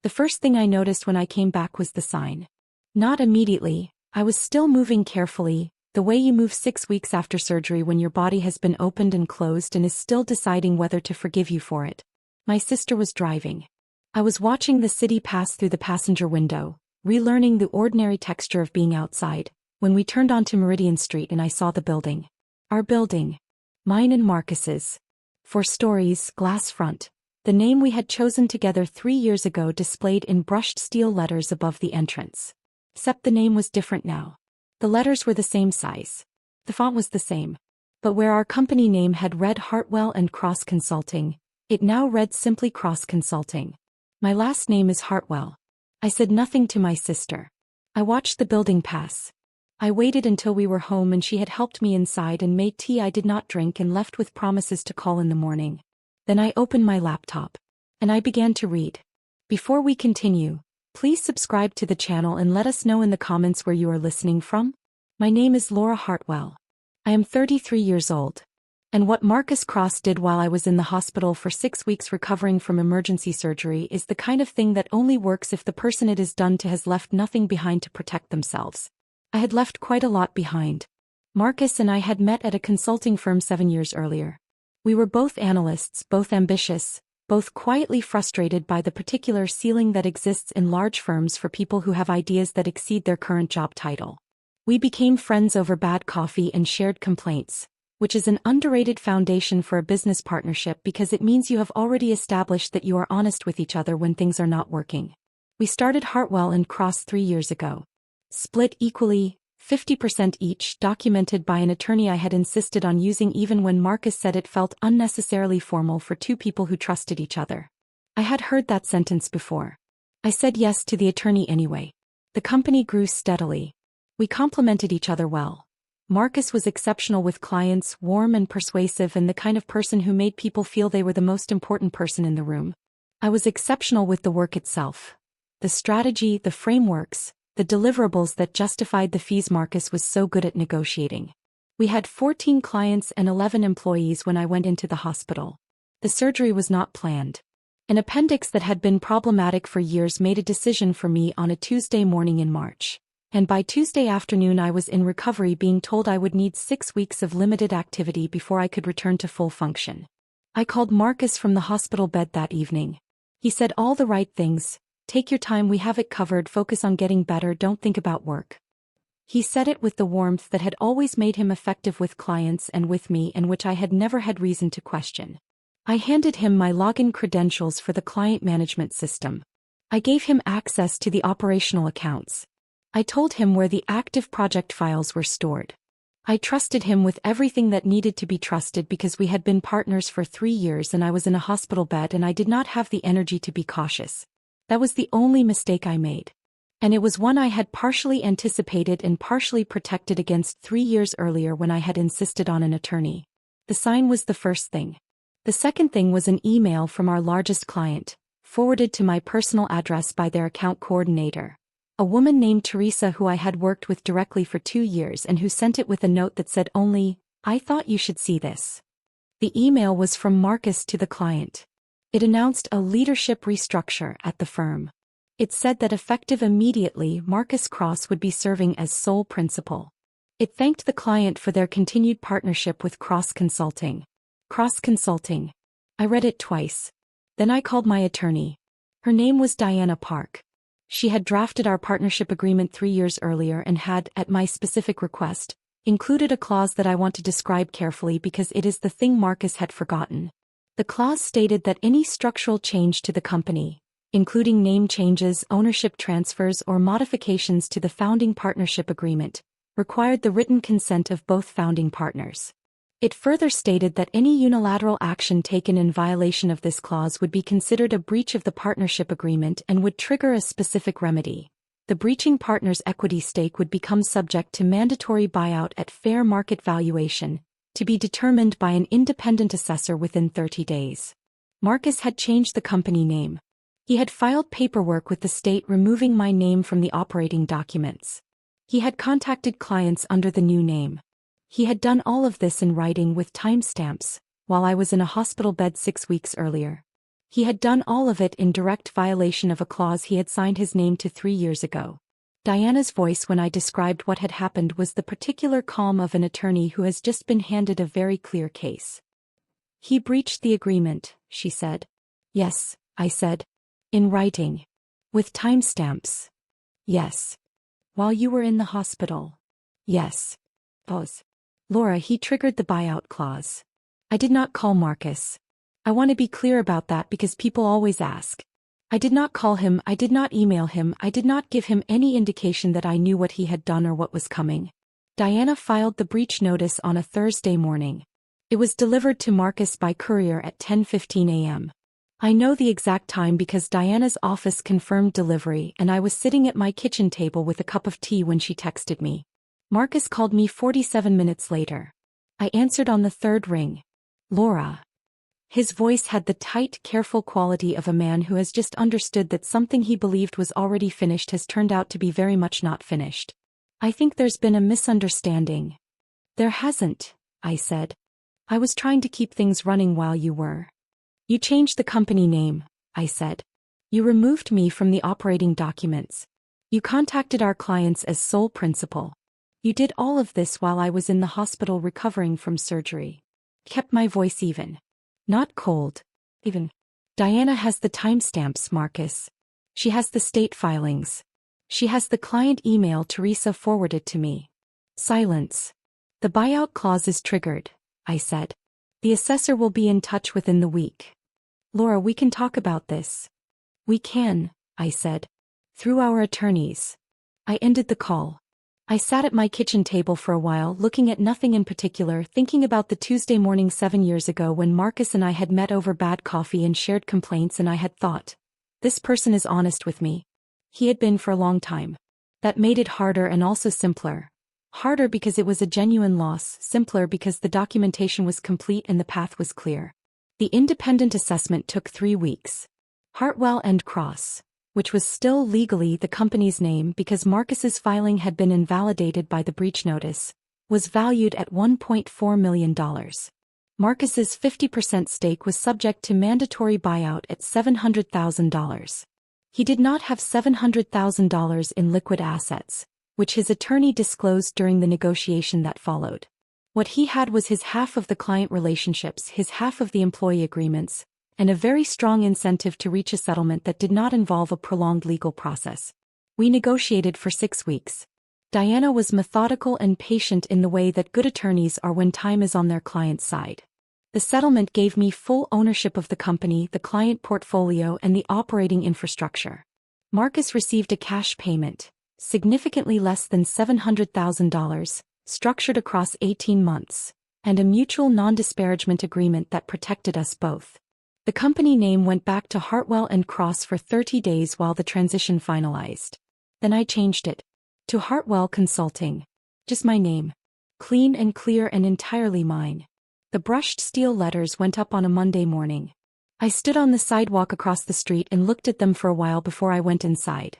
The first thing I noticed when I came back was the sign. Not immediately, I was still moving carefully, the way you move 6 weeks after surgery when your body has been opened and closed and is still deciding whether to forgive you for it. My sister was driving. I was watching the city pass through the passenger window, relearning the ordinary texture of being outside, when we turned onto Meridian Street and I saw the building. Our building. Mine and Marcus's. 4 stories, glass front. The name we had chosen together 3 years ago displayed in brushed steel letters above the entrance. Except the name was different now. The letters were the same size. The font was the same. But where our company name had read Hartwell and Cross Consulting, it now read simply Cross Consulting. My last name is Hartwell. I said nothing to my sister. I watched the building pass. I waited until we were home and she had helped me inside and made tea I did not drink and left with promises to call in the morning. Then I opened my laptop. And I began to read. Before we continue, please subscribe to the channel and let us know in the comments where you are listening from. My name is Laura Hartwell. I am 33 years old. And what Marcus Cross did while I was in the hospital for 6 weeks recovering from emergency surgery is the kind of thing that only works if the person it is done to has left nothing behind to protect themselves. I had left quite a lot behind. Marcus and I had met at a consulting firm 7 years earlier. We were both analysts, both ambitious, both quietly frustrated by the particular ceiling that exists in large firms for people who have ideas that exceed their current job title. We became friends over bad coffee and shared complaints, which is an underrated foundation for a business partnership because it means you have already established that you are honest with each other when things are not working. We started Hartwell and Cross 3 years ago. Split equally, 50% each, documented by an attorney I had insisted on using even when Marcus said it felt unnecessarily formal for 2 people who trusted each other. I had heard that sentence before. I said yes to the attorney anyway. The company grew steadily. We complemented each other well. Marcus was exceptional with clients, warm and persuasive and the kind of person who made people feel they were the most important person in the room. I was exceptional with the work itself. The strategy, the frameworks, the deliverables that justified the fees. Marcus was so good at negotiating. We had 14 clients and 11 employees when I went into the hospital. The surgery was not planned. An appendix that had been problematic for years made a decision for me on a Tuesday morning in March. And by Tuesday afternoon I was in recovery being told I would need 6 weeks of limited activity before I could return to full function. I called Marcus from the hospital bed that evening. He said all the right things. Take your time, we have it covered, focus on getting better, don't think about work. He said it with the warmth that had always made him effective with clients and with me and which I had never had reason to question. I handed him my login credentials for the client management system. I gave him access to the operational accounts. I told him where the active project files were stored. I trusted him with everything that needed to be trusted because we had been partners for 3 years and I was in a hospital bed and I did not have the energy to be cautious. That was the only mistake I made. And it was one I had partially anticipated and partially protected against 3 years earlier when I had insisted on an attorney. The sign was the first thing. The second thing was an email from our largest client, forwarded to my personal address by their account coordinator, a woman named Teresa who I had worked with directly for 2 years and who sent it with a note that said only, "I thought you should see this." The email was from Marcus to the client. It announced a leadership restructure at the firm. It said that effective immediately Marcus Cross would be serving as sole principal. It thanked the client for their continued partnership with Cross Consulting. Cross Consulting. I read it twice. Then I called my attorney. Her name was Diana Park. She had drafted our partnership agreement 3 years earlier and had, at my specific request, included a clause that I want to describe carefully because it is the thing Marcus had forgotten. The clause stated that any structural change to the company, including name changes, ownership transfers, or modifications to the founding partnership agreement, required the written consent of both founding partners. It further stated that any unilateral action taken in violation of this clause would be considered a breach of the partnership agreement and would trigger a specific remedy. The breaching partner's equity stake would become subject to mandatory buyout at fair market valuation, to be determined by an independent assessor within 30 days. Marcus had changed the company name. He had filed paperwork with the state removing my name from the operating documents. He had contacted clients under the new name. He had done all of this in writing with timestamps, while I was in a hospital bed 6 weeks earlier. He had done all of it in direct violation of a clause he had signed his name to 3 years ago. Diana's voice when I described what had happened was the particular calm of an attorney who has just been handed a very clear case. He breached the agreement, she said. Yes, I said. In writing. With timestamps. Yes. While you were in the hospital. Yes. Pause. Laura, he triggered the buyout clause. I did not call Marcus. I want to be clear about that because people always ask. I did not call him, I did not email him, I did not give him any indication that I knew what he had done or what was coming. Diana filed the breach notice on a Thursday morning. It was delivered to Marcus by courier at 10:15 a.m. I know the exact time because Diana's office confirmed delivery and I was sitting at my kitchen table with a cup of tea when she texted me. Marcus called me 47 minutes later. I answered on the third ring. Laura. His voice had the tight, careful quality of a man who has just understood that something he believed was already finished has turned out to be very much not finished. I think there's been a misunderstanding. There hasn't, I said. I was trying to keep things running while you were. You changed the company name, I said. You removed me from the operating documents. You contacted our clients as sole principal. You did all of this while I was in the hospital recovering from surgery. Kept my voice even. Not cold. Even. Diana has the timestamps, Marcus. She has the state filings. She has the client email Teresa forwarded to me. Silence. The buyout clause is triggered, I said. The assessor will be in touch within the week. Laura, we can talk about this. We can, I said. Through our attorneys. I ended the call. I sat at my kitchen table for a while looking at nothing in particular, thinking about the Tuesday morning 7 years ago when Marcus and I had met over bad coffee and shared complaints, and I had thought, this person is honest with me. He had been for a long time. That made it harder and also simpler. Harder because it was a genuine loss, simpler because the documentation was complete and the path was clear. The independent assessment took 3 weeks. Hartwell Cross, which was still legally the company's name because Marcus's filing had been invalidated by the breach notice, was valued at $1.4 million. Marcus's 50% stake was subject to mandatory buyout at $700,000. He did not have $700,000 in liquid assets, which his attorney disclosed during the negotiation that followed. What he had was his half of the client relationships, his half of the employee agreements, and a very strong incentive to reach a settlement that did not involve a prolonged legal process. We negotiated for 6 weeks. Diana was methodical and patient in the way that good attorneys are when time is on their client's side. The settlement gave me full ownership of the company, the client portfolio, and the operating infrastructure. Marcus received a cash payment, significantly less than $700,000, structured across 18 months, and a mutual non-disparagement agreement that protected us both. The company name went back to Hartwell Cross for 30 days while the transition finalized. Then I changed it to Hartwell Consulting. Just my name. Clean and clear and entirely mine. The brushed steel letters went up on a Monday morning. I stood on the sidewalk across the street and looked at them for a while before I went inside.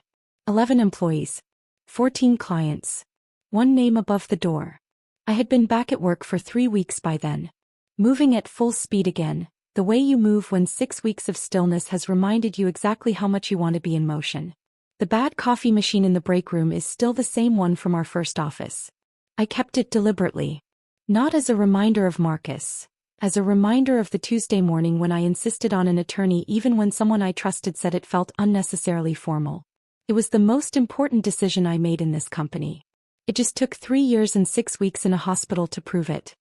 11 employees. 14 clients. One name above the door. I had been back at work for 3 weeks by then. Moving at full speed again. The way you move when 6 weeks of stillness has reminded you exactly how much you want to be in motion. The bad coffee machine in the break room is still the same one from our first office. I kept it deliberately. Not as a reminder of Marcus. As a reminder of the Tuesday morning when I insisted on an attorney even when someone I trusted said it felt unnecessarily formal. It was the most important decision I made in this company. It just took 3 years and 6 weeks in a hospital to prove it.